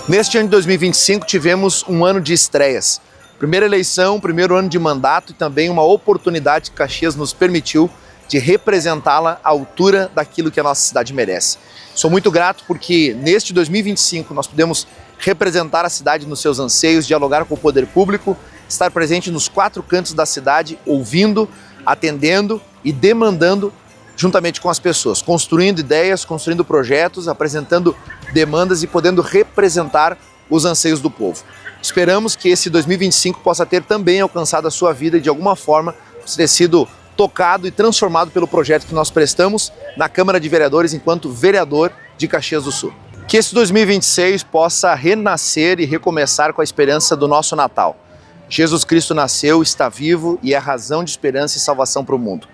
Neste ano de 2025 tivemos um ano de estreias. Primeira eleição, primeiro ano de mandato e também uma oportunidade que Caxias nos permitiu de representá-la à altura daquilo que a nossa cidade merece. Sou muito grato porque neste 2025 nós pudemos representar a cidade nos seus anseios, dialogar com o poder público, estar presente nos 4 cantos da cidade, ouvindo, atendendo e demandando juntamente com as pessoas, construindo ideias, construindo projetos, apresentando demandas e podendo representar os anseios do povo. Esperamos que esse 2025 possa ter também alcançado a sua vida e de alguma forma ter sido tocado e transformado pelo projeto que nós prestamos na Câmara de Vereadores enquanto vereador de Caxias do Sul. Que esse 2026 possa renascer e recomeçar com a esperança do nosso Natal. Jesus Cristo nasceu, está vivo e é razão de esperança e salvação para o mundo.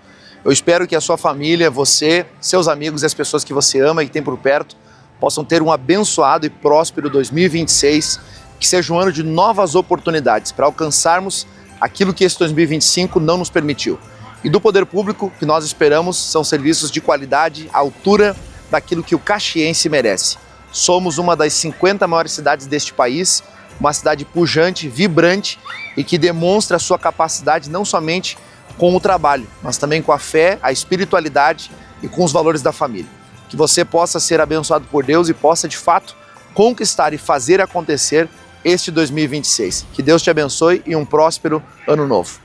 Eu espero que a sua família, você, seus amigos e as pessoas que você ama e tem por perto possam ter um abençoado e próspero 2026, que seja um ano de novas oportunidades para alcançarmos aquilo que esse 2025 não nos permitiu. E do poder público, que nós esperamos são serviços de qualidade à altura daquilo que o caxiense merece. Somos uma das 50 maiores cidades deste país, uma cidade pujante, vibrante e que demonstra a sua capacidade não somente com o trabalho, mas também com a fé, a espiritualidade e com os valores da família. Que você possa ser abençoado por Deus e possa, de fato, conquistar e fazer acontecer este 2026. Que Deus te abençoe e um próspero ano novo.